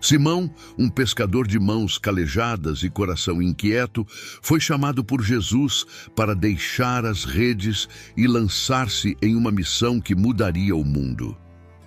Simão, um pescador de mãos calejadas e coração inquieto, foi chamado por Jesus para deixar as redes e lançar-se em uma missão que mudaria o mundo.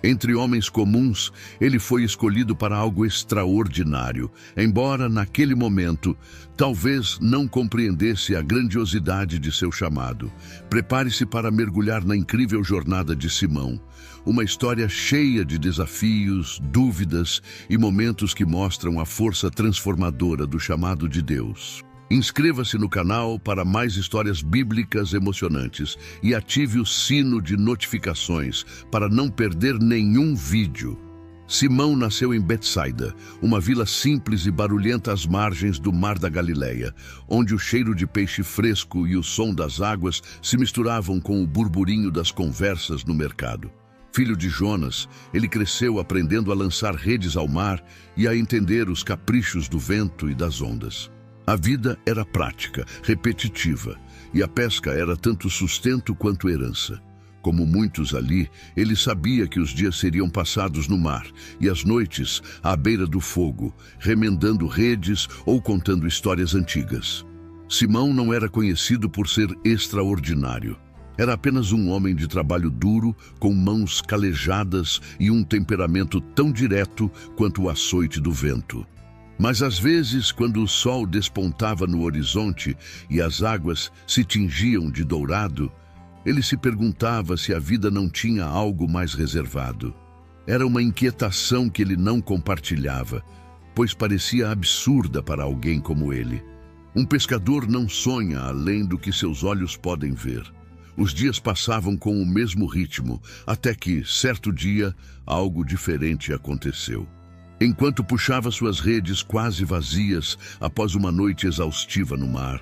Entre homens comuns, ele foi escolhido para algo extraordinário, embora naquele momento talvez não compreendesse a grandiosidade de seu chamado. Prepare-se para mergulhar na incrível jornada de Simão, uma história cheia de desafios, dúvidas e momentos que mostram a força transformadora do chamado de Deus. Inscreva-se no canal para mais histórias bíblicas emocionantes e ative o sino de notificações para não perder nenhum vídeo. Simão nasceu em Betsaida, uma vila simples e barulhenta às margens do Mar da Galileia, onde o cheiro de peixe fresco e o som das águas se misturavam com o burburinho das conversas no mercado. Filho de Jonas, ele cresceu aprendendo a lançar redes ao mar e a entender os caprichos do vento e das ondas. A vida era prática, repetitiva, e a pesca era tanto sustento quanto herança. Como muitos ali, ele sabia que os dias seriam passados no mar e as noites à beira do fogo, remendando redes ou contando histórias antigas. Simão não era conhecido por ser extraordinário. Era apenas um homem de trabalho duro, com mãos calejadas e um temperamento tão direto quanto o açoite do vento. Mas às vezes, quando o sol despontava no horizonte e as águas se tingiam de dourado, ele se perguntava se a vida não tinha algo mais reservado. Era uma inquietação que ele não compartilhava, pois parecia absurda para alguém como ele. Um pescador não sonha além do que seus olhos podem ver. Os dias passavam com o mesmo ritmo, até que, certo dia, algo diferente aconteceu. Enquanto puxava suas redes quase vazias após uma noite exaustiva no mar,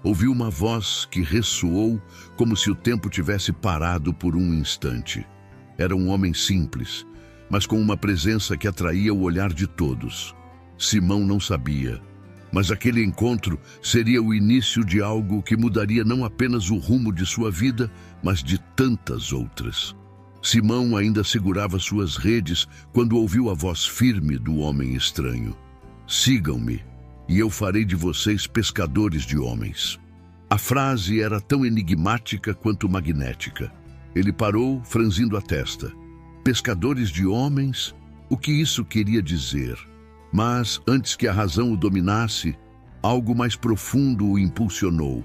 ouviu uma voz que ressoou como se o tempo tivesse parado por um instante. Era um homem simples, mas com uma presença que atraía o olhar de todos. Simão não sabia, mas aquele encontro seria o início de algo que mudaria não apenas o rumo de sua vida, mas de tantas outras. Simão ainda segurava suas redes quando ouviu a voz firme do homem estranho. "Sigam-me, e eu farei de vocês pescadores de homens." A frase era tão enigmática quanto magnética. Ele parou, franzindo a testa. Pescadores de homens? O que isso queria dizer? Mas, antes que a razão o dominasse, algo mais profundo o impulsionou.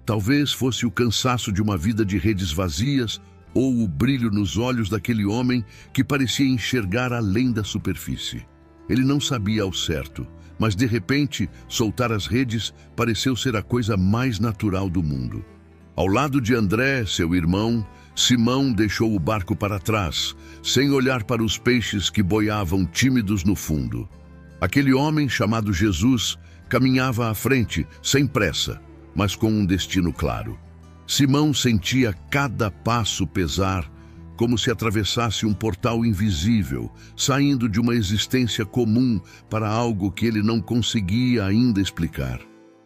Talvez fosse o cansaço de uma vida de redes vazias, ou o brilho nos olhos daquele homem que parecia enxergar além da superfície. Ele não sabia ao certo, mas de repente, soltar as redes pareceu ser a coisa mais natural do mundo. Ao lado de André, seu irmão, Simão deixou o barco para trás, sem olhar para os peixes que boiavam tímidos no fundo. Aquele homem, chamado Jesus, caminhava à frente, sem pressa, mas com um destino claro. Simão sentia cada passo pesar, como se atravessasse um portal invisível, saindo de uma existência comum para algo que ele não conseguia ainda explicar.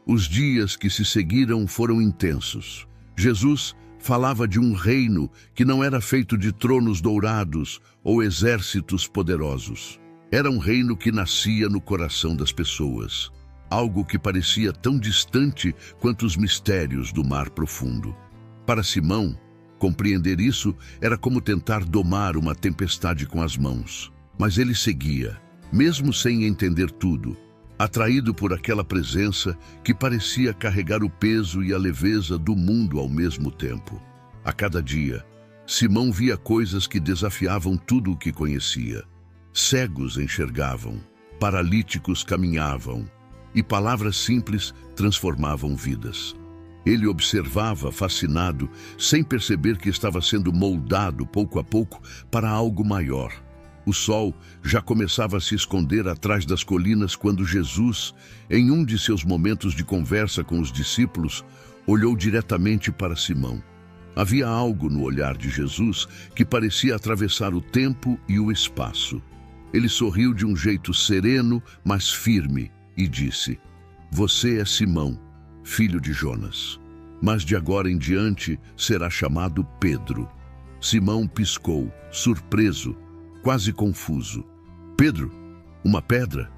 Os dias que se seguiram foram intensos. Jesus falava de um reino que não era feito de tronos dourados ou exércitos poderosos. Era um reino que nascia no coração das pessoas. Algo que parecia tão distante quanto os mistérios do mar profundo. Para Simão, compreender isso era como tentar domar uma tempestade com as mãos. Mas ele seguia, mesmo sem entender tudo, atraído por aquela presença que parecia carregar o peso e a leveza do mundo ao mesmo tempo. A cada dia, Simão via coisas que desafiavam tudo o que conhecia. Cegos enxergavam, paralíticos caminhavam, e palavras simples transformavam vidas. Ele observava, fascinado, sem perceber que estava sendo moldado pouco a pouco para algo maior. O sol já começava a se esconder atrás das colinas quando Jesus, em um de seus momentos de conversa com os discípulos, olhou diretamente para Simão. Havia algo no olhar de Jesus que parecia atravessar o tempo e o espaço. Ele sorriu de um jeito sereno, mas firme, e disse: "Você é Simão, filho de Jonas, mas de agora em diante será chamado Pedro." Simão piscou, surpreso, quase confuso. "Pedro, Uma pedra?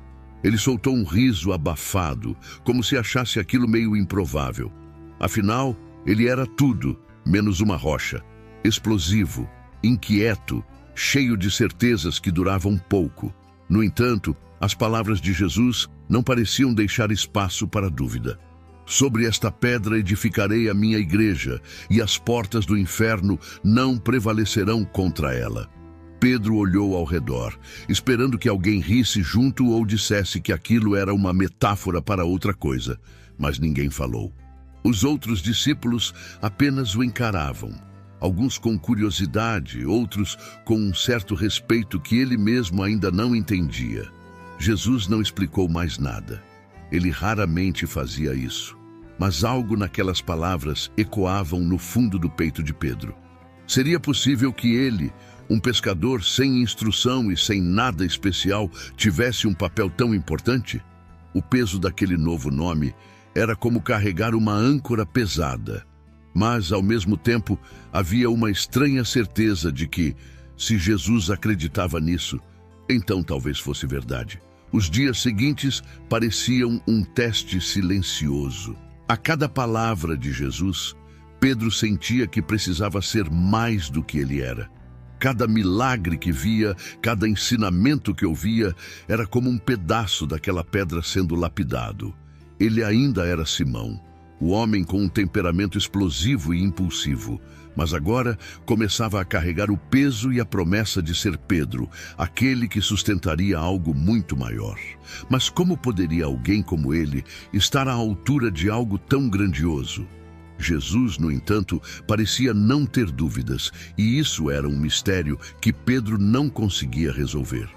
Ele soltou um riso abafado, como se achasse aquilo meio improvável. Afinal, ele era tudo, menos uma rocha. Explosivo, inquieto, cheio de certezas que duravam pouco. No entanto, as palavras de Jesus não pareciam deixar espaço para dúvida. Sobre esta pedra edificarei a minha igreja, e as portas do inferno não prevalecerão contra ela. Pedro olhou ao redor, esperando que alguém risse junto ou dissesse que aquilo era uma metáfora para outra coisa, mas ninguém falou. Os outros discípulos apenas o encaravam, alguns com curiosidade, outros com um certo respeito que ele mesmo ainda não entendia. Jesus não explicou mais nada. Ele raramente fazia isso, mas algo naquelas palavras ecoavam no fundo do peito de Pedro. Seria possível que ele, um pescador sem instrução e sem nada especial, tivesse um papel tão importante? O peso daquele novo nome era como carregar uma âncora pesada. Mas, ao mesmo tempo, havia uma estranha certeza de que, se Jesus acreditava nisso, então talvez fosse verdade. Os dias seguintes pareciam um teste silencioso. A cada palavra de Jesus, Pedro sentia que precisava ser mais do que ele era. Cada milagre que via, cada ensinamento que ouvia, era como um pedaço daquela pedra sendo lapidado. Ele ainda era Simão, o homem com um temperamento explosivo e impulsivo, mas agora começava a carregar o peso e a promessa de ser Pedro, aquele que sustentaria algo muito maior. Mas como poderia alguém como ele estar à altura de algo tão grandioso? Jesus, no entanto, parecia não ter dúvidas, e isso era um mistério que Pedro não conseguia resolver.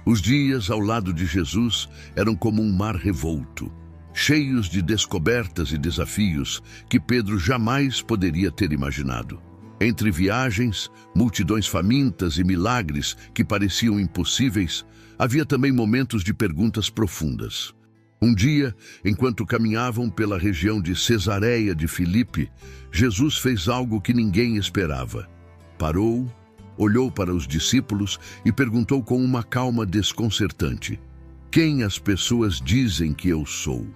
Os dias ao lado de Jesus eram como um mar revolto, cheios de descobertas e desafios que Pedro jamais poderia ter imaginado. Entre viagens, multidões famintas e milagres que pareciam impossíveis, havia também momentos de perguntas profundas. Um dia, enquanto caminhavam pela região de Cesareia de Filipe, Jesus fez algo que ninguém esperava. Parou, olhou para os discípulos e perguntou com uma calma desconcertante: "Quem as pessoas dizem que eu sou?"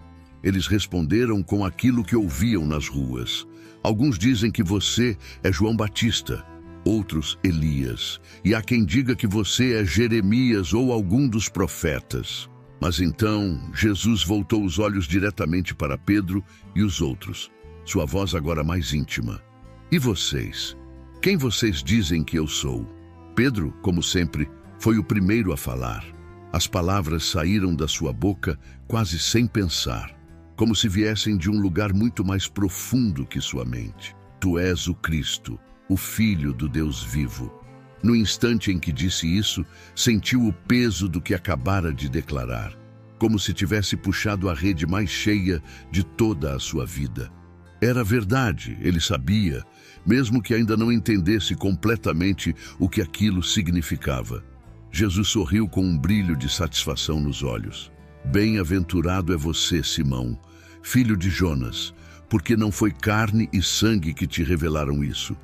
Eles responderam com aquilo que ouviam nas ruas. "Alguns dizem que você é João Batista, outros Elias, e há quem diga que você é Jeremias ou algum dos profetas." Mas então Jesus voltou os olhos diretamente para Pedro e os outros, sua voz agora mais íntima. "E vocês? Quem vocês dizem que eu sou?" Pedro, como sempre, foi o primeiro a falar. As palavras saíram da sua boca quase sem pensar, como se viessem de um lugar muito mais profundo que sua mente. "Tu és o Cristo, o Filho do Deus vivo." No instante em que disse isso, sentiu o peso do que acabara de declarar, como se tivesse puxado a rede mais cheia de toda a sua vida. Era verdade, ele sabia, mesmo que ainda não entendesse completamente o que aquilo significava. Jesus sorriu com um brilho de satisfação nos olhos. "Bem-aventurado é você, Simão, filho de Jonas, porque não foi carne e sangue que te revelaram isso,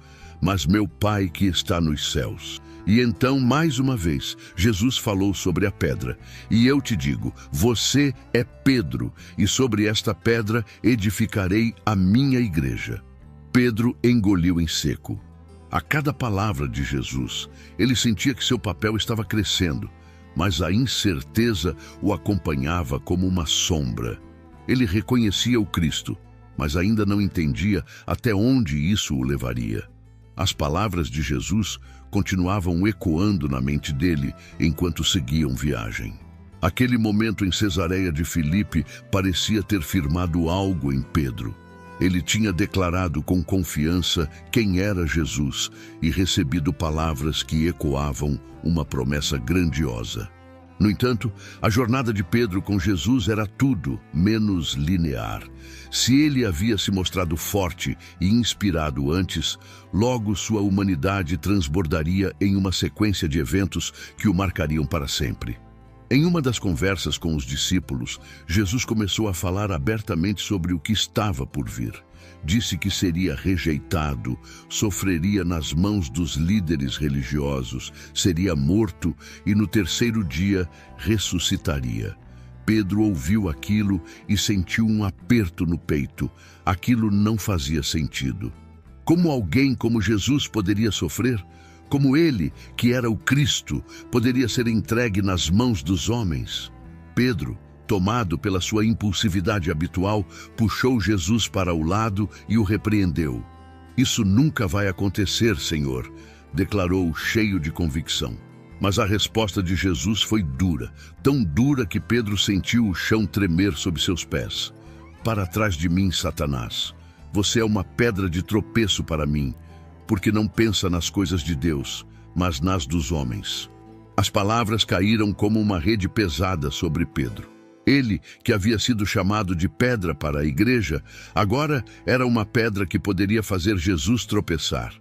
mas meu Pai que está nos céus." E então, mais uma vez, Jesus falou sobre a pedra. "E eu te digo, você é Pedro, e sobre esta pedra edificarei a minha igreja." Pedro engoliu em seco. A cada palavra de Jesus, ele sentia que seu papel estava crescendo, mas a incerteza o acompanhava como uma sombra. Ele reconhecia o Cristo, mas ainda não entendia até onde isso o levaria. As palavras de Jesus continuavam ecoando na mente dele enquanto seguiam viagem. Aquele momento em Cesareia de Filipe parecia ter firmado algo em Pedro. Ele tinha declarado com confiança quem era Jesus e recebido palavras que ecoavam uma promessa grandiosa. No entanto, a jornada de Pedro com Jesus era tudo menos linear. Se ele havia se mostrado forte e inspirado antes, logo sua humanidade transbordaria em uma sequência de eventos que o marcariam para sempre. Em uma das conversas com os discípulos, Jesus começou a falar abertamente sobre o que estava por vir. Disse que seria rejeitado, sofreria nas mãos dos líderes religiosos, seria morto e no terceiro dia ressuscitaria. Pedro ouviu aquilo e sentiu um aperto no peito. Aquilo não fazia sentido. Como alguém como Jesus poderia sofrer? Como ele, que era o Cristo, poderia ser entregue nas mãos dos homens? Pedro, tomado pela sua impulsividade habitual, puxou Jesus para o lado e o repreendeu. "Isso nunca vai acontecer, Senhor", declarou cheio de convicção. Mas a resposta de Jesus foi dura, tão dura que Pedro sentiu o chão tremer sob seus pés. "Para trás de mim, Satanás. Você é uma pedra de tropeço para mim, porque não pensa nas coisas de Deus, mas nas dos homens." As palavras caíram como uma rede pesada sobre Pedro. Ele, que havia sido chamado de pedra para a igreja, agora era uma pedra que poderia fazer Jesus tropeçar.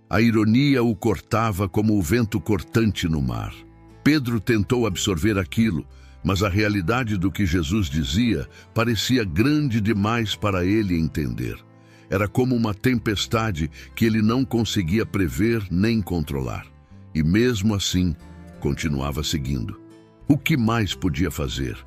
A ironia o cortava como o vento cortante no mar. Pedro tentou absorver aquilo, mas a realidade do que Jesus dizia parecia grande demais para ele entender. Era como uma tempestade que ele não conseguia prever nem controlar. E mesmo assim, continuava seguindo. O que mais podia fazer?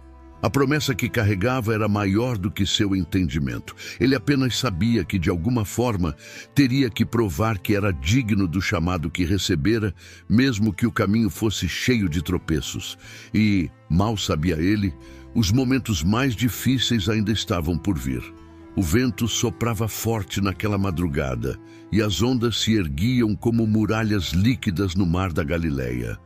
A promessa que carregava era maior do que seu entendimento. Ele apenas sabia que, de alguma forma, teria que provar que era digno do chamado que recebera, mesmo que o caminho fosse cheio de tropeços. E, mal sabia ele, os momentos mais difíceis ainda estavam por vir. O vento soprava forte naquela madrugada, e as ondas se erguiam como muralhas líquidas no mar da Galileia.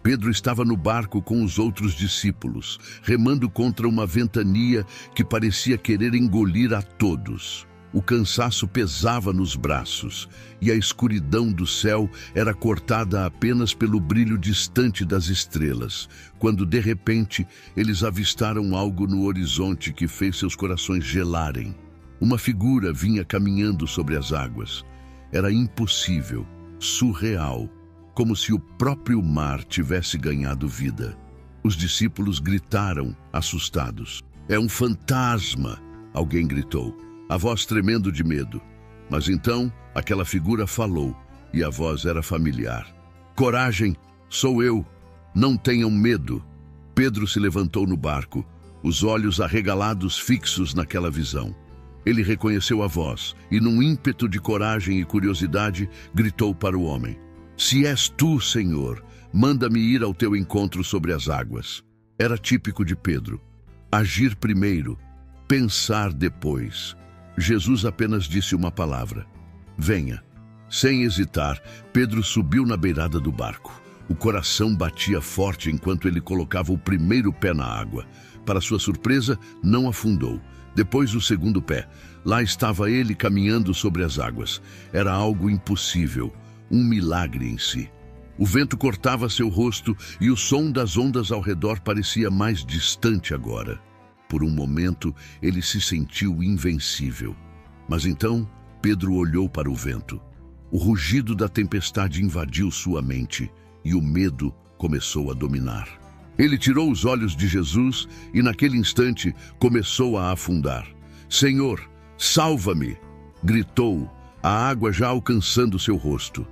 Pedro estava no barco com os outros discípulos, remando contra uma ventania que parecia querer engolir a todos. O cansaço pesava nos braços, e a escuridão do céu era cortada apenas pelo brilho distante das estrelas, quando, de repente, eles avistaram algo no horizonte que fez seus corações gelarem. Uma figura vinha caminhando sobre as águas. Era impossível, surreal, como se o próprio mar tivesse ganhado vida. Os discípulos gritaram, assustados. "É um fantasma!" alguém gritou, a voz tremendo de medo. Mas então aquela figura falou, e a voz era familiar. "Coragem, sou eu, não tenham medo." Pedro se levantou no barco, os olhos arregalados fixos naquela visão. Ele reconheceu a voz e, num ímpeto de coragem e curiosidade, gritou para o homem: "Se és tu, Senhor, manda-me ir ao teu encontro sobre as águas." Era típico de Pedro. Agir primeiro, pensar depois. Jesus apenas disse uma palavra: "Venha." Sem hesitar, Pedro subiu na beirada do barco. O coração batia forte enquanto ele colocava o primeiro pé na água. Para sua surpresa, não afundou. Depois o segundo pé. Lá estava ele caminhando sobre as águas. Era algo impossível. Um milagre em si. O vento cortava seu rosto e o som das ondas ao redor parecia mais distante agora. Por um momento, ele se sentiu invencível. Mas então, Pedro olhou para o vento. O rugido da tempestade invadiu sua mente e o medo começou a dominar. Ele tirou os olhos de Jesus e, naquele instante, começou a afundar. "Senhor, salva-me!" gritou, a água já alcançando seu rosto.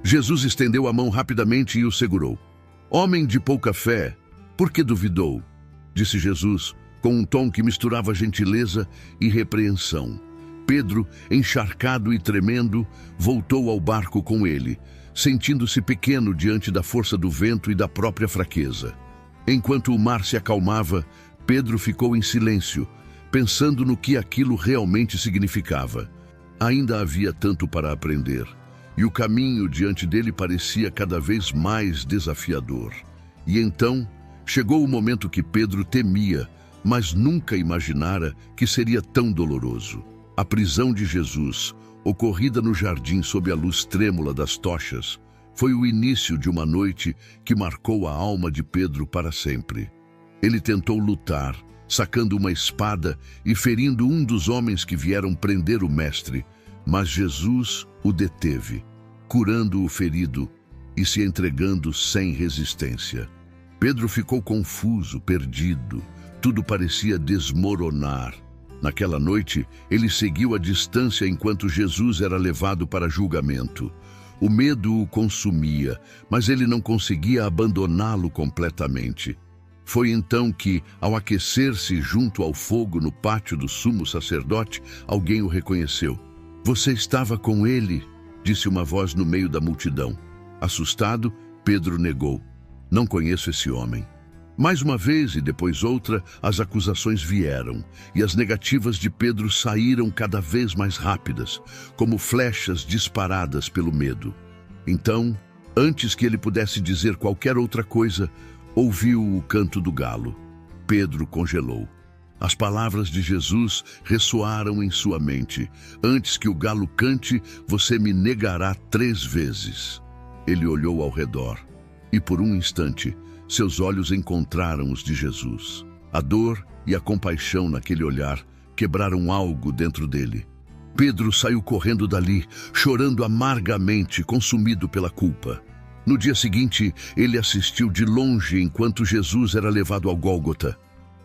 Jesus estendeu a mão rapidamente e o segurou. "Homem de pouca fé, por que duvidou?" disse Jesus, com um tom que misturava gentileza e repreensão. Pedro, encharcado e tremendo, voltou ao barco com ele, sentindo-se pequeno diante da força do vento e da própria fraqueza. Enquanto o mar se acalmava, Pedro ficou em silêncio, pensando no que aquilo realmente significava. Ainda havia tanto para aprender, e o caminho diante dele parecia cada vez mais desafiador. E então chegou o momento que Pedro temia, mas nunca imaginara que seria tão doloroso. A prisão de Jesus, ocorrida no jardim sob a luz trêmula das tochas, foi o início de uma noite que marcou a alma de Pedro para sempre. Ele tentou lutar, sacando uma espada e ferindo um dos homens que vieram prender o mestre, mas Jesus o deteve, curando o ferido e se entregando sem resistência. Pedro ficou confuso, perdido. Tudo parecia desmoronar. Naquela noite, ele seguiu à distância enquanto Jesus era levado para julgamento. O medo o consumia, mas ele não conseguia abandoná-lo completamente. Foi então que, ao aquecer-se junto ao fogo no pátio do sumo sacerdote, alguém o reconheceu. "Você estava com ele", disse uma voz no meio da multidão. Assustado, Pedro negou. "Não conheço esse homem." Mais uma vez e depois outra, as acusações vieram, e as negativas de Pedro saíram cada vez mais rápidas, como flechas disparadas pelo medo. Então, antes que ele pudesse dizer qualquer outra coisa, ouviu o canto do galo. Pedro congelou. As palavras de Jesus ressoaram em sua mente. "Antes que o galo cante, você me negará 3 vezes." Ele olhou ao redor, e por um instante, seus olhos encontraram os de Jesus. A dor e a compaixão naquele olhar quebraram algo dentro dele. Pedro saiu correndo dali, chorando amargamente, consumido pela culpa. No dia seguinte, ele assistiu de longe enquanto Jesus era levado ao Gólgota.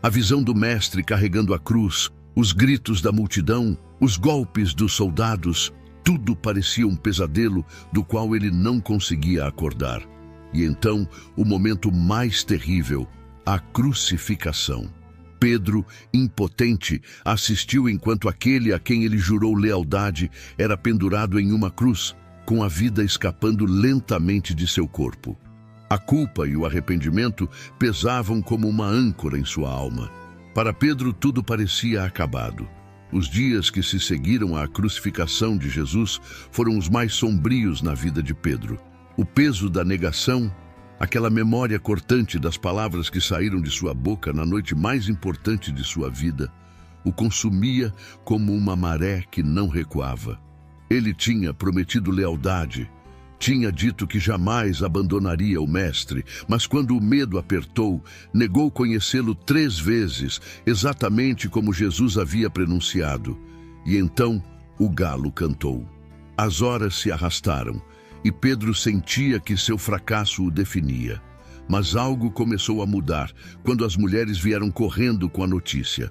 A visão do mestre carregando a cruz, os gritos da multidão, os golpes dos soldados, tudo parecia um pesadelo do qual ele não conseguia acordar. E então, o momento mais terrível, a crucificação. Pedro, impotente, assistiu enquanto aquele a quem ele jurou lealdade era pendurado em uma cruz, com a vida escapando lentamente de seu corpo. A culpa e o arrependimento pesavam como uma âncora em sua alma. Para Pedro, tudo parecia acabado. Os dias que se seguiram à crucificação de Jesus foram os mais sombrios na vida de Pedro. O peso da negação, aquela memória cortante das palavras que saíram de sua boca na noite mais importante de sua vida, o consumia como uma maré que não recuava. Ele tinha prometido lealdade, tinha dito que jamais abandonaria o mestre, mas quando o medo apertou, negou conhecê-lo 3 vezes, exatamente como Jesus havia prenunciado. E então o galo cantou. As horas se arrastaram, e Pedro sentia que seu fracasso o definia. Mas algo começou a mudar quando as mulheres vieram correndo com a notícia.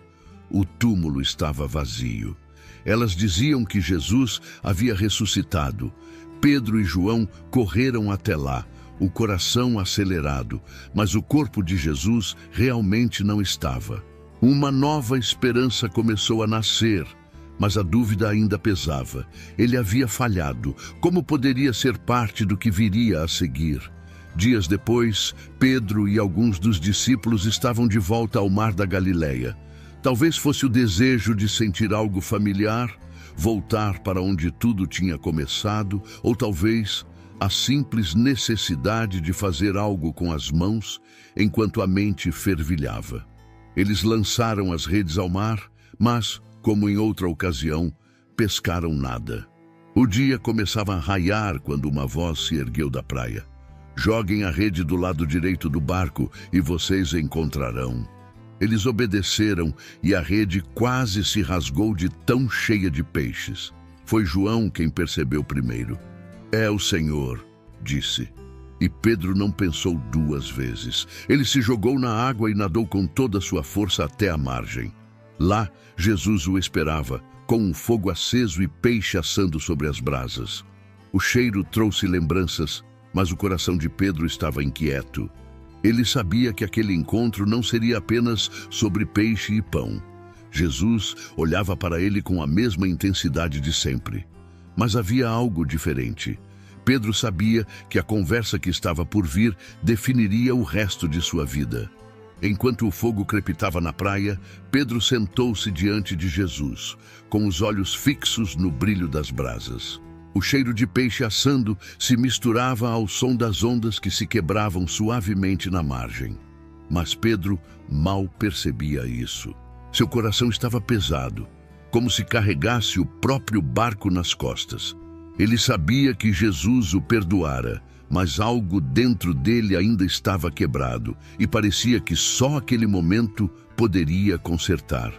O túmulo estava vazio. Elas diziam que Jesus havia ressuscitado. Pedro e João correram até lá, o coração acelerado, mas o corpo de Jesus realmente não estava. Uma nova esperança começou a nascer. Mas a dúvida ainda pesava. Ele havia falhado. Como poderia ser parte do que viria a seguir? Dias depois, Pedro e alguns dos discípulos estavam de volta ao mar da Galileia. Talvez fosse o desejo de sentir algo familiar, voltar para onde tudo tinha começado, ou talvez a simples necessidade de fazer algo com as mãos enquanto a mente fervilhava. Eles lançaram as redes ao mar, mas, como em outra ocasião, pescaram nada. O dia começava a raiar quando uma voz se ergueu da praia. "Joguem a rede do lado direito do barco e vocês encontrarão." Eles obedeceram e a rede quase se rasgou de tão cheia de peixes. Foi João quem percebeu primeiro. "É o Senhor", disse. E Pedro não pensou 2 vezes. Ele se jogou na água e nadou com toda a sua força até a margem. Lá, Jesus o esperava, com um fogo aceso e peixe assando sobre as brasas. O cheiro trouxe lembranças, mas o coração de Pedro estava inquieto. Ele sabia que aquele encontro não seria apenas sobre peixe e pão. Jesus olhava para ele com a mesma intensidade de sempre. Mas havia algo diferente. Pedro sabia que a conversa que estava por vir definiria o resto de sua vida. Enquanto o fogo crepitava na praia, Pedro sentou-se diante de Jesus, com os olhos fixos no brilho das brasas. O cheiro de peixe assando se misturava ao som das ondas que se quebravam suavemente na margem. Mas Pedro mal percebia isso. Seu coração estava pesado, como se carregasse o próprio barco nas costas. Ele sabia que Jesus o perdoara, mas algo dentro dele ainda estava quebrado e parecia que só aquele momento poderia consertar.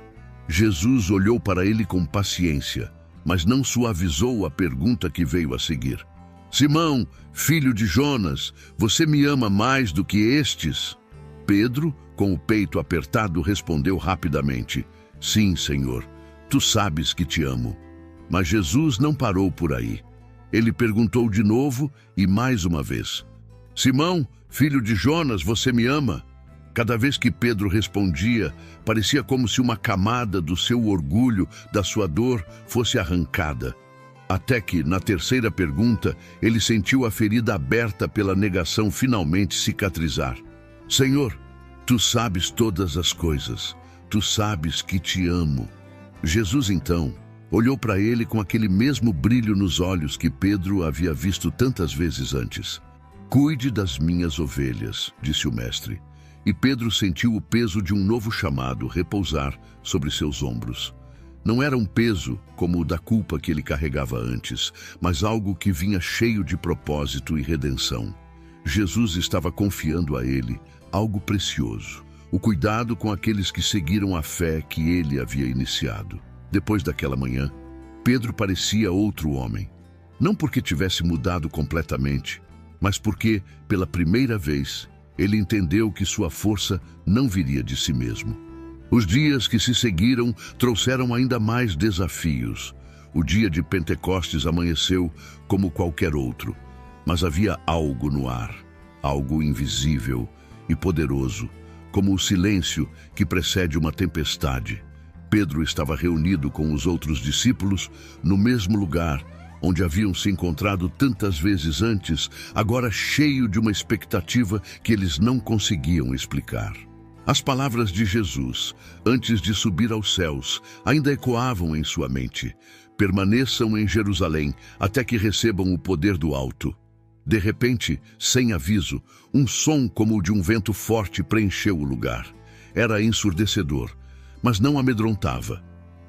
Jesus olhou para ele com paciência, mas não suavizou a pergunta que veio a seguir. "Simão, filho de Jonas, você me ama mais do que estes?" Pedro, com o peito apertado, respondeu rapidamente: Sim, Senhor, tu sabes que te amo. Mas Jesus não parou por aí. Ele perguntou de novo e mais uma vez: Simão, filho de Jonas, você me ama? Cada vez que Pedro respondia, parecia como se uma camada do seu orgulho, da sua dor, fosse arrancada. Até que, na terceira pergunta, ele sentiu a ferida aberta pela negação finalmente cicatrizar. Senhor, tu sabes todas as coisas. Tu sabes que te amo. Jesus, então, olhou para ele com aquele mesmo brilho nos olhos que Pedro havia visto tantas vezes antes. Cuide das minhas ovelhas, disse o mestre. E Pedro sentiu o peso de um novo chamado repousar sobre seus ombros. Não era um peso como o da culpa que ele carregava antes, mas algo que vinha cheio de propósito e redenção. Jesus estava confiando a ele algo precioso, o cuidado com aqueles que seguiram a fé que ele havia iniciado. Depois daquela manhã, Pedro parecia outro homem. Não porque tivesse mudado completamente, mas porque, pela primeira vez, ele entendeu que sua força não viria de si mesmo. Os dias que se seguiram trouxeram ainda mais desafios. O dia de Pentecostes amanheceu como qualquer outro, mas havia algo no ar, algo invisível e poderoso, como o silêncio que precede uma tempestade. Pedro estava reunido com os outros discípulos no mesmo lugar onde haviam se encontrado tantas vezes antes, agora cheio de uma expectativa que eles não conseguiam explicar. As palavras de Jesus, antes de subir aos céus, ainda ecoavam em sua mente: permaneçam em Jerusalém até que recebam o poder do alto. De repente, sem aviso, um som como o de um vento forte preencheu o lugar. Era ensurdecedor, mas não amedrontava.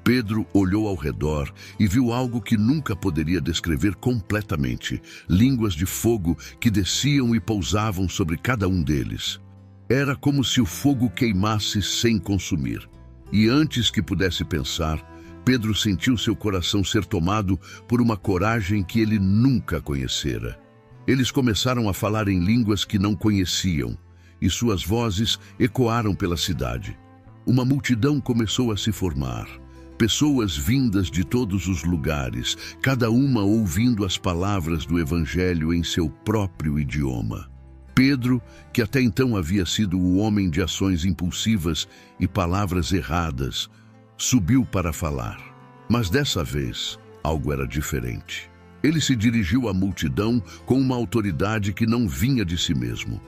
Pedro olhou ao redor e viu algo que nunca poderia descrever completamente: línguas de fogo que desciam e pousavam sobre cada um deles. Era como se o fogo queimasse sem consumir. E antes que pudesse pensar, Pedro sentiu seu coração ser tomado por uma coragem que ele nunca conhecera. Eles começaram a falar em línguas que não conheciam, e suas vozes ecoaram pela cidade. Uma multidão começou a se formar. Pessoas vindas de todos os lugares, cada uma ouvindo as palavras do Evangelho em seu próprio idioma. Pedro, que até então havia sido o homem de ações impulsivas e palavras erradas, subiu para falar. Mas dessa vez, algo era diferente. Ele se dirigiu à multidão com uma autoridade que não vinha de si mesmo.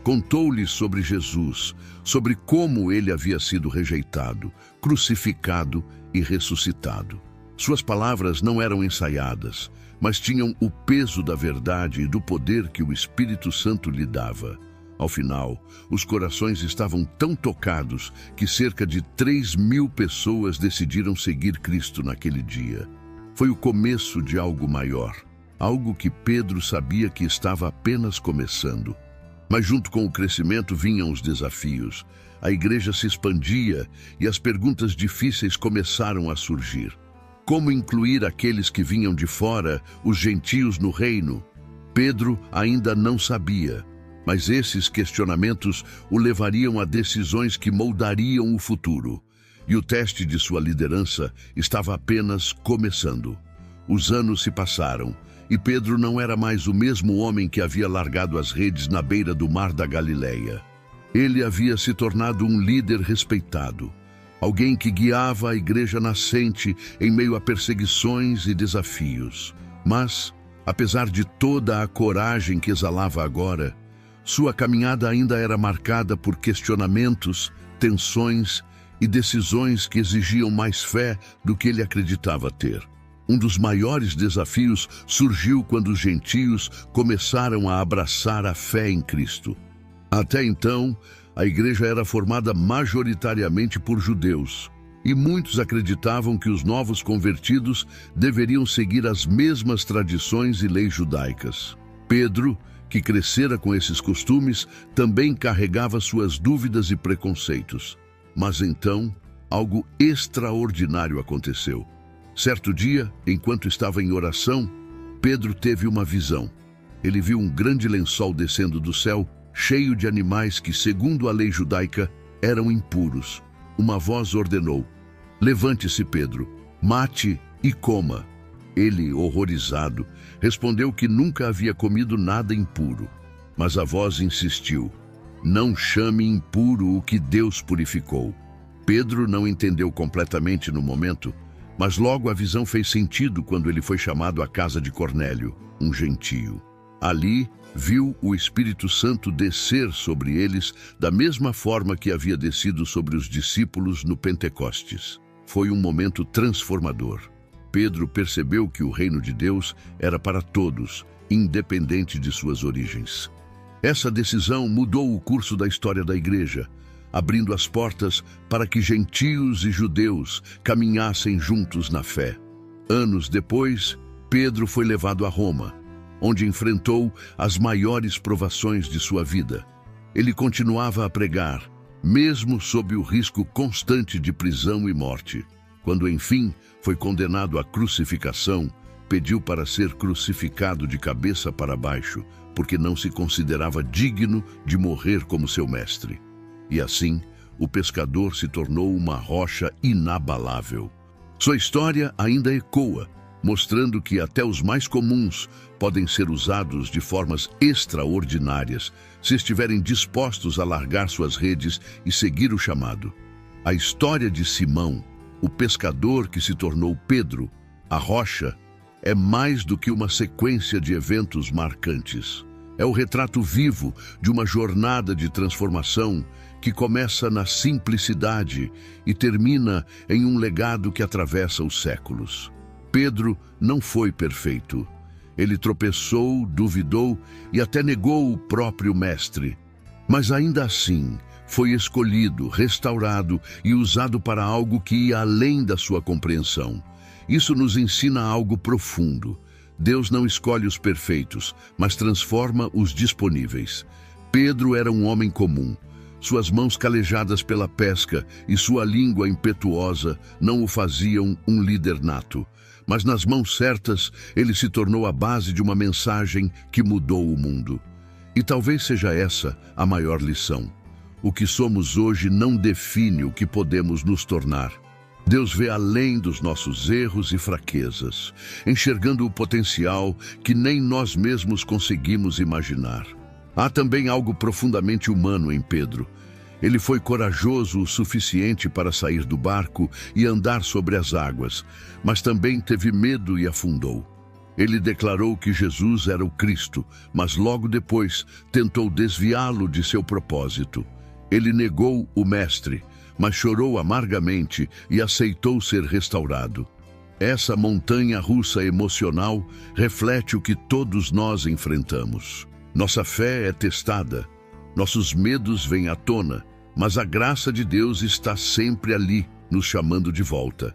Contou-lhes sobre Jesus, sobre como ele havia sido rejeitado, crucificado e ressuscitado. Suas palavras não eram ensaiadas, mas tinham o peso da verdade e do poder que o Espírito Santo lhe dava. Ao final, os corações estavam tão tocados que cerca de 3.000 pessoas decidiram seguir Cristo naquele dia. Foi o começo de algo maior, algo que Pedro sabia que estava apenas começando. Mas junto com o crescimento vinham os desafios. A igreja se expandia e as perguntas difíceis começaram a surgir. Como incluir aqueles que vinham de fora, os gentios, no reino? Pedro ainda não sabia, mas esses questionamentos o levariam a decisões que moldariam o futuro. E o teste de sua liderança estava apenas começando. Os anos se passaram e Pedro não era mais o mesmo homem que havia largado as redes na beira do mar da Galileia. Ele havia se tornado um líder respeitado, alguém que guiava a igreja nascente em meio a perseguições e desafios. Mas, apesar de toda a coragem que exalava agora, sua caminhada ainda era marcada por questionamentos, tensões e decisões que exigiam mais fé do que ele acreditava ter. Um dos maiores desafios surgiu quando os gentios começaram a abraçar a fé em Cristo. Até então, a igreja era formada majoritariamente por judeus, e muitos acreditavam que os novos convertidos deveriam seguir as mesmas tradições e leis judaicas. Pedro, que crescera com esses costumes, também carregava suas dúvidas e preconceitos. Mas então, algo extraordinário aconteceu. Certo dia, enquanto estava em oração, Pedro teve uma visão. Ele viu um grande lençol descendo do céu, cheio de animais que, segundo a lei judaica, eram impuros. Uma voz ordenou: "Levante-se, Pedro, mate e coma." Ele, horrorizado, respondeu que nunca havia comido nada impuro. Mas a voz insistiu: "Não chame impuro o que Deus purificou." Pedro não entendeu completamente no momento, mas logo a visão fez sentido quando ele foi chamado à casa de Cornélio, um gentio. Ali, viu o Espírito Santo descer sobre eles da mesma forma que havia descido sobre os discípulos no Pentecostes. Foi um momento transformador. Pedro percebeu que o reino de Deus era para todos, independente de suas origens. Essa decisão mudou o curso da história da igreja, abrindo as portas para que gentios e judeus caminhassem juntos na fé. Anos depois, Pedro foi levado a Roma, onde enfrentou as maiores provações de sua vida. Ele continuava a pregar, mesmo sob o risco constante de prisão e morte. Quando, enfim, foi condenado à crucificação, pediu para ser crucificado de cabeça para baixo, porque não se considerava digno de morrer como seu mestre. E assim, o pescador se tornou uma rocha inabalável. Sua história ainda ecoa, mostrando que até os mais comuns podem ser usados de formas extraordinárias se estiverem dispostos a largar suas redes e seguir o chamado. A história de Simão, o pescador que se tornou Pedro, a rocha, é mais do que uma sequência de eventos marcantes. É o retrato vivo de uma jornada de transformação que começa na simplicidade e termina em um legado que atravessa os séculos. Pedro não foi perfeito. Ele tropeçou, duvidou e até negou o próprio mestre. Mas ainda assim, foi escolhido, restaurado e usado para algo que ia além da sua compreensão. Isso nos ensina algo profundo. Deus não escolhe os perfeitos, mas transforma os disponíveis. Pedro era um homem comum. Suas mãos calejadas pela pesca e sua língua impetuosa não o faziam um líder nato. Mas nas mãos certas, ele se tornou a base de uma mensagem que mudou o mundo. E talvez seja essa a maior lição. O que somos hoje não define o que podemos nos tornar. Deus vê além dos nossos erros e fraquezas, enxergando o potencial que nem nós mesmos conseguimos imaginar. Há também algo profundamente humano em Pedro. Ele foi corajoso o suficiente para sair do barco e andar sobre as águas, mas também teve medo e afundou. Ele declarou que Jesus era o Cristo, mas logo depois tentou desviá-lo de seu propósito. Ele negou o Mestre, mas chorou amargamente e aceitou ser restaurado. Essa montanha-russa emocional reflete o que todos nós enfrentamos. Nossa fé é testada, nossos medos vêm à tona, mas a graça de Deus está sempre ali, nos chamando de volta.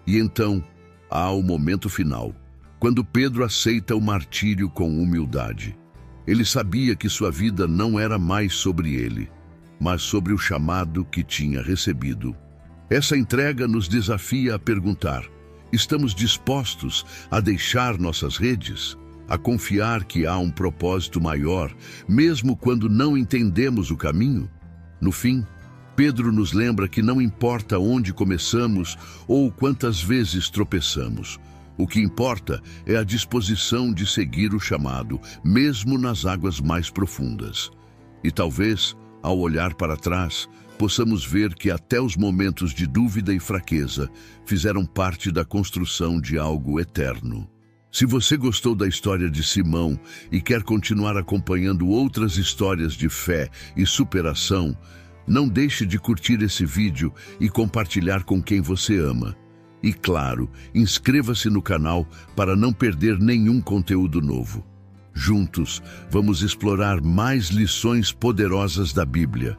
E então, há o momento final, quando Pedro aceita o martírio com humildade. Ele sabia que sua vida não era mais sobre ele, mas sobre o chamado que tinha recebido. Essa entrega nos desafia a perguntar: estamos dispostos a deixar nossas redes? A confiar que há um propósito maior, mesmo quando não entendemos o caminho? No fim, Pedro nos lembra que não importa onde começamos ou quantas vezes tropeçamos. O que importa é a disposição de seguir o chamado, mesmo nas águas mais profundas. E talvez, ao olhar para trás, possamos ver que até os momentos de dúvida e fraqueza fizeram parte da construção de algo eterno. Se você gostou da história de Simão e quer continuar acompanhando outras histórias de fé e superação, não deixe de curtir esse vídeo e compartilhar com quem você ama. E claro, inscreva-se no canal para não perder nenhum conteúdo novo. Juntos, vamos explorar mais lições poderosas da Bíblia.